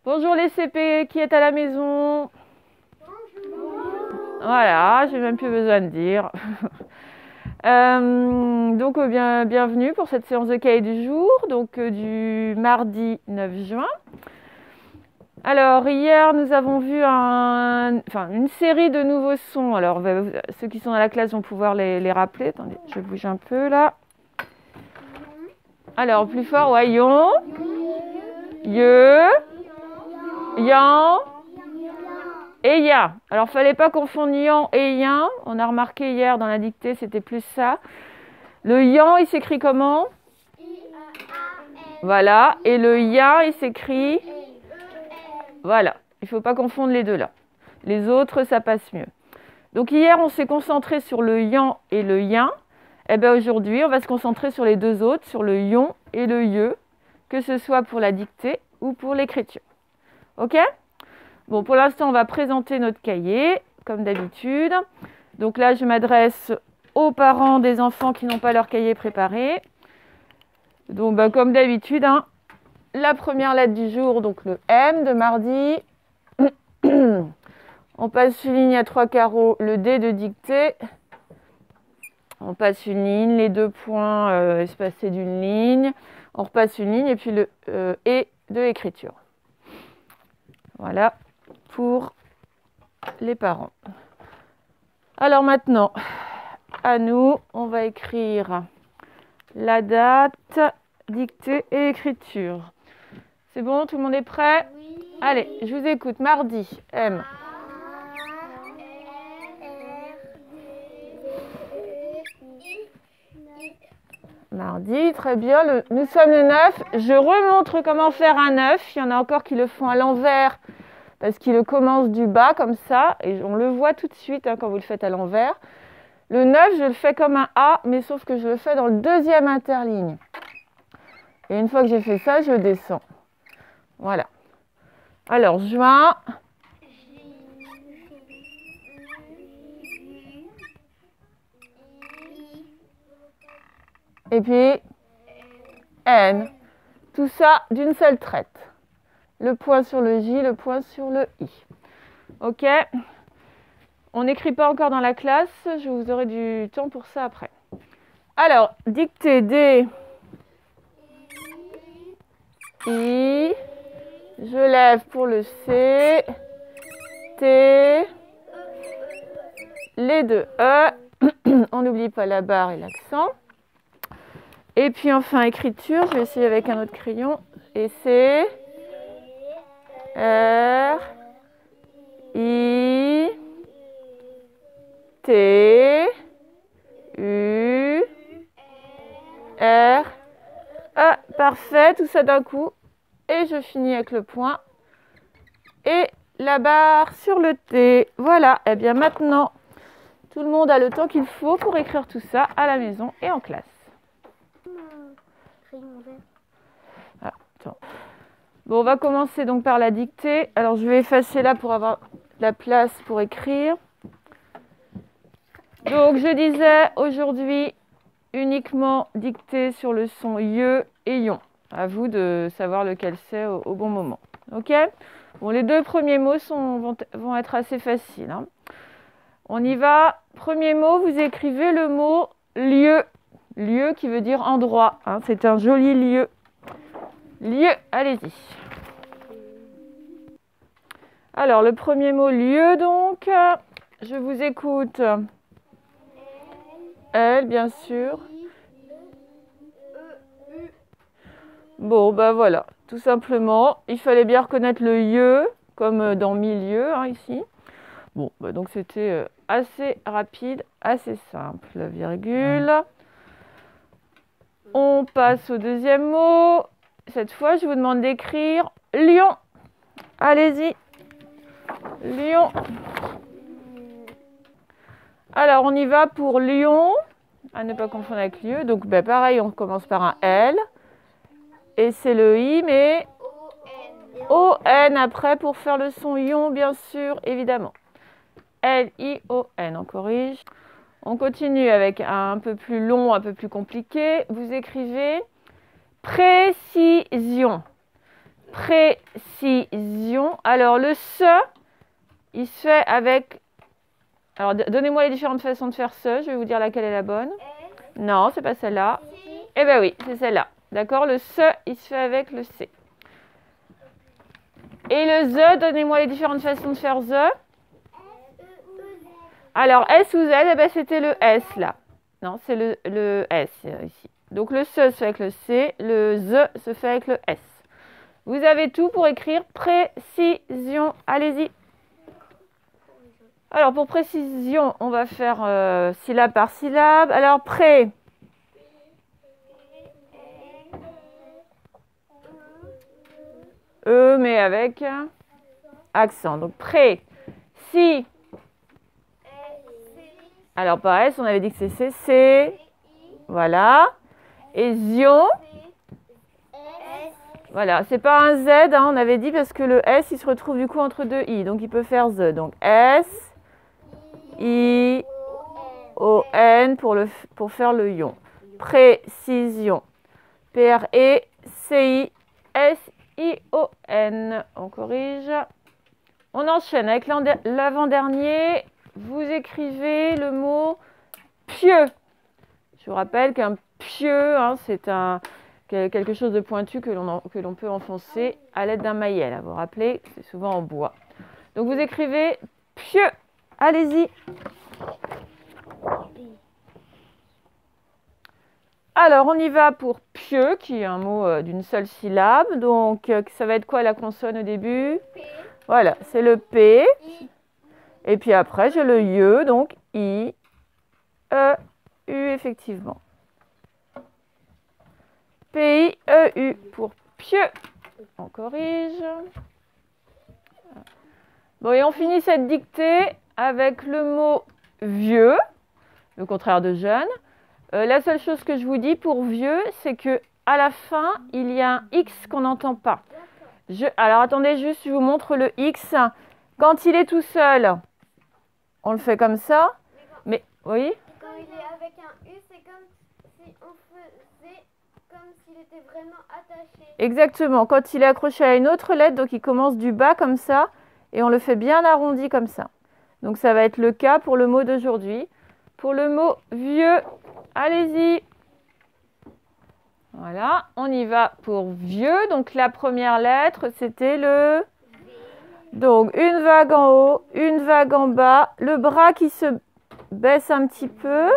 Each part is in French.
Bonjour les CP qui est à la maison. Voilà, j'ai même plus besoin de dire. Bienvenue pour cette séance de cahier du jour, du mardi 9 juin. Alors, hier, nous avons vu une série de nouveaux sons. Alors, ceux qui sont dans la classe vont pouvoir les rappeler. Attendez, je bouge un peu là. Alors, plus fort, ouais, yon, ye, yan et ya. Alors, fallait pas confondre yan et yin. On a remarqué hier dans la dictée, c'était plus ça. Le yan, il s'écrit comment? Voilà. Et le ya, il s'écrit... Voilà. Il ne faut pas confondre les deux là. Les autres, ça passe mieux. Donc hier, on s'est concentré sur le yan et le yin. Et bien aujourd'hui, on va se concentrer sur les deux autres, sur le yon et le ye, que ce soit pour la dictée ou pour l'écriture. Ok? Bon, pour l'instant, on va présenter notre cahier, comme d'habitude. Donc là, je m'adresse aux parents des enfants qui n'ont pas leur cahier préparé. Donc, comme d'habitude, la première lettre du jour, donc le M de mardi. On passe une ligne à 3 carreaux, le D de dictée. On passe une ligne, les 2 points espacés d'une ligne. On repasse une ligne et puis le E de écriture. Voilà pour les parents. Alors maintenant, à nous, on va écrire la date, dictée et écriture. C'est bon, tout le monde est prêt? Oui. Allez, je vous écoute. Mardi, M. Mardi, très bien. Nous sommes le 9. Je remontre comment faire un 9. Il y en a encore qui le font à l'envers parce qu'ils le commencent du bas comme ça. Et on le voit tout de suite quand vous le faites à l'envers. Le 9, je le fais comme un A, mais sauf que je le fais dans le deuxième interligne. Et une fois que j'ai fait ça, je descends. Voilà. Alors, juin. Et puis, N. Tout ça d'une seule traite. Le point sur le J, le point sur le I. Ok? On n'écrit pas encore dans la classe. Je vous aurai du temps pour ça après. Alors, dictée D. I. Je lève pour le C. T. Les deux E. On n'oublie pas la barre et l'accent. Et puis enfin, écriture. Je vais essayer avec un autre crayon. Et C. R. I. T. U. R. Ah, parfait. Tout ça d'un coup. Et je finis avec le point. Et la barre sur le T. Voilà. Et bien maintenant, tout le monde a le temps qu'il faut pour écrire tout ça à la maison et en classe. Ah, attends. Bon, on va commencer donc par la dictée. Alors, je vais effacer là pour avoir la place pour écrire. Donc, je disais aujourd'hui uniquement dictée sur le son ye et yon. À vous de savoir lequel c'est au bon moment. Ok? Bon, les deux premiers mots vont être assez faciles. On y va. Premier mot, vous écrivez le mot lieu. Lieu qui veut dire endroit. C'est un joli lieu. Lieu, allez-y. Alors, le premier mot lieu, donc. Je vous écoute. Elle, bien sûr. Bon, voilà, tout simplement. Il fallait bien reconnaître le lieu, comme dans milieu, ici. Bon, donc c'était assez rapide, assez simple. La virgule. On passe au deuxième mot. Cette fois, je vous demande d'écrire lion. Allez-y. Lion. Alors, on y va pour lion. À ne pas confondre avec lieu. Donc, pareil, on commence par un L. Et c'est le I, mais O-N après pour faire le son ion, bien sûr, évidemment. L-I-O-N, on corrige. On continue avec un peu plus long, un peu plus compliqué. Vous écrivez précision. précision. Alors, le se, il se fait avec... Alors, donnez-moi les différentes façons de faire ce. Je vais vous dire laquelle est la bonne. Non, c'est pas celle-là. Eh bien oui, c'est celle-là. D'accord? Le se, il se fait avec le C. Et le the, donnez-moi les différentes façons de faire the. Alors, S ou Z, eh ben, c'était le S là. Non, c'est le S ici. Donc, le se fait avec le C, le the se fait avec le S. Vous avez tout pour écrire précision. Allez-y. Alors, pour précision, on va faire syllabe par syllabe. Alors, pré. E, mais avec accent. Donc, pré. Si. Alors, par S, on avait dit que c'est C. Voilà. Et zion. Voilà, c'est pas un Z, hein, on avait dit, parce que le S, il se retrouve du coup entre deux I. Donc, il peut faire Z. Donc, S, I, O, N pour faire le ion. Précision. P-R-E, C-I, S-I-O-N. On corrige. On enchaîne avec l'avant-dernier. Vous écrivez le mot pieux. Je vous rappelle qu'un pieux, hein, c'est quelque chose de pointu que l'on peut enfoncer à l'aide d'un maillet. Vous vous rappelez, c'est souvent en bois. Donc vous écrivez pieux. Allez-y. Alors on y va pour pieux, qui est un mot d'une seule syllabe. Donc ça va être quoi la consonne au début? P. Voilà, c'est le P. I. Et puis après, j'ai le IE, donc I, E, U, effectivement. P-I-E-U pour pieux. On corrige. Bon, et on finit cette dictée avec le mot vieux, le contraire de jeune. La seule chose que je vous dis pour vieux, c'est que à la fin, il y a un X qu'on n'entend pas. Alors attendez juste, je vous montre le X. Quand il est tout seul, on le fait comme ça. Mais oui. Quand il est avec un U, c'est comme si on faisait comme s'il était vraiment attaché. Exactement. Quand il est accroché à une autre lettre, donc il commence du bas comme ça, et on le fait bien arrondi comme ça. Donc ça va être le cas pour le mot d'aujourd'hui. Pour le mot vieux, allez-y. Voilà, on y va pour vieux. Donc la première lettre, c'était le... Donc une vague en haut, une vague en bas, le bras qui se baisse un petit peu.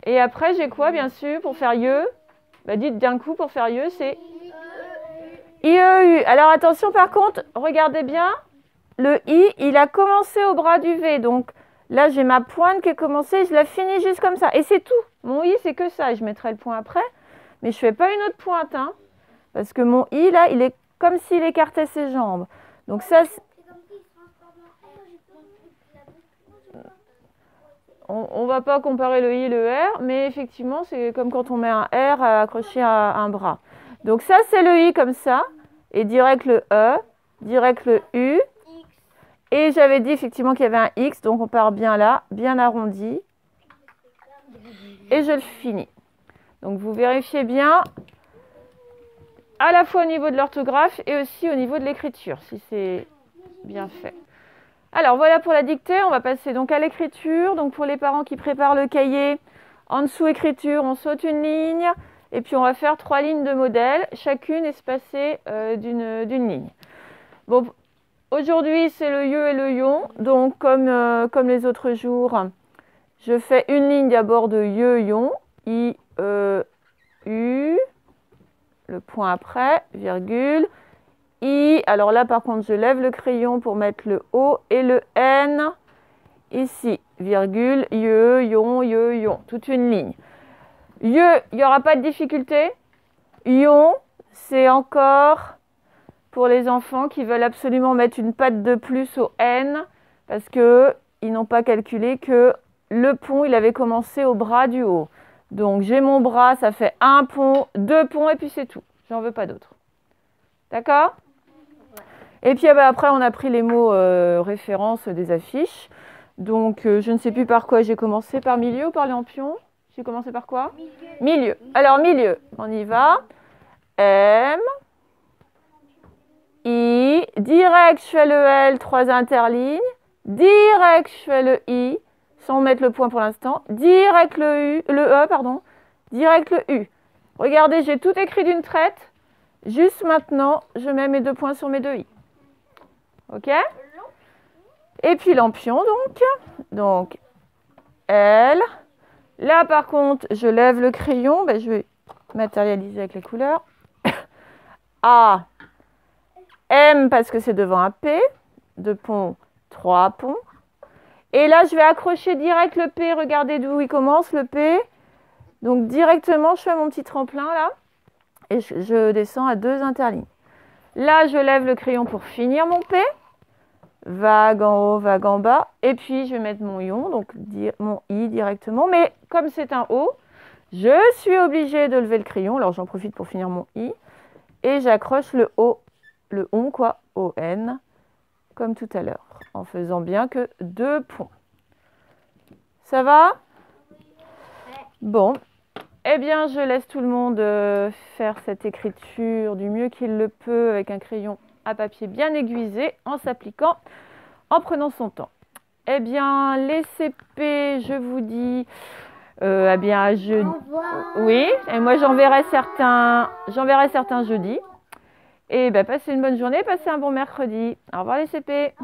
Et après, j'ai quoi, bien sûr, pour faire yeux? Bah, dites d'un coup, pour faire yeux, c'est I-E-U. Alors attention, par contre, regardez bien. Le I, il a commencé au bras du V. Donc là, j'ai ma pointe qui est commencée. Je la finis juste comme ça. Et c'est tout. Mon I, c'est que ça. Je mettrai le point après. Mais je ne fais pas une autre pointe. Hein, parce que mon I, là, il est comme s'il écartait ses jambes. Donc ça, on ne va pas comparer le I et le R. Mais effectivement, c'est comme quand on met un R accroché à un bras. Donc ça, c'est le I comme ça. Et direct le E, direct le U. Et j'avais dit effectivement qu'il y avait un X, donc on part bien là, bien arrondi. Et je le finis. Donc vous vérifiez bien, à la fois au niveau de l'orthographe et aussi au niveau de l'écriture, si c'est bien fait. Alors voilà pour la dictée, on va passer donc à l'écriture. Donc pour les parents qui préparent le cahier, en dessous écriture, on saute une ligne. Et puis on va faire 3 lignes de modèle, chacune espacée d'une ligne. Bon, aujourd'hui, c'est le yeux et le yon. Donc, comme les autres jours, je fais une ligne d'abord de yeux, yon. I, E, U. Le point après, virgule. I. Alors là, par contre, je lève le crayon pour mettre le O et le N. Ici, virgule, yeux, yon. Toute une ligne. Yeux, il n'y aura pas de difficulté. Yon, c'est encore... pour les enfants qui veulent absolument mettre une patte de plus au N parce qu'ils n'ont pas calculé que le pont, il avait commencé au bras du haut. Donc, j'ai mon bras, ça fait un pont, 2 ponts et puis c'est tout. J'en veux pas d'autres. D'accord? Et puis après, on a pris les mots références des affiches. Donc, je ne sais plus par quoi j'ai commencé. Par milieu ou par lampion? J'ai commencé par quoi? Milieu. Alors, milieu. On y va. M. direct, je fais le L, 3 interlignes. Direct, je fais le I, sans mettre le point pour l'instant. Direct, le E, pardon. Direct, le U. Regardez, j'ai tout écrit d'une traite. Juste maintenant, je mets mes 2 points sur mes 2 I. OK? Et puis lampion, donc. Donc, L. Là, par contre, je lève le crayon. Ben, je vais matérialiser avec les couleurs. A. M, parce que c'est devant un P. 2 ponts, 3 ponts. Et là, je vais accrocher direct le P. Regardez d'où il commence, le P. Donc, directement, je fais mon petit tremplin, là. Et je descends à 2 interlignes. Là, je lève le crayon pour finir mon P. Vague en haut, vague en bas. Et puis, je vais mettre mon ion, donc mon I directement. Mais comme c'est un O, je suis obligée de lever le crayon. Alors, j'en profite pour finir mon I. Et j'accroche le O, le ON, quoi, O-N, comme tout à l'heure, en faisant bien que 2 points. Ça va? Bon. Eh bien, je laisse tout le monde faire cette écriture du mieux qu'il le peut avec un crayon à papier bien aiguisé, en s'appliquant, en prenant son temps. Eh bien, les CP, je vous dis, eh bien, jeudi. Oui, et moi j'enverrai certains jeudi. Et ben, passez une bonne journée, passez un bon mercredi. Au revoir les CP.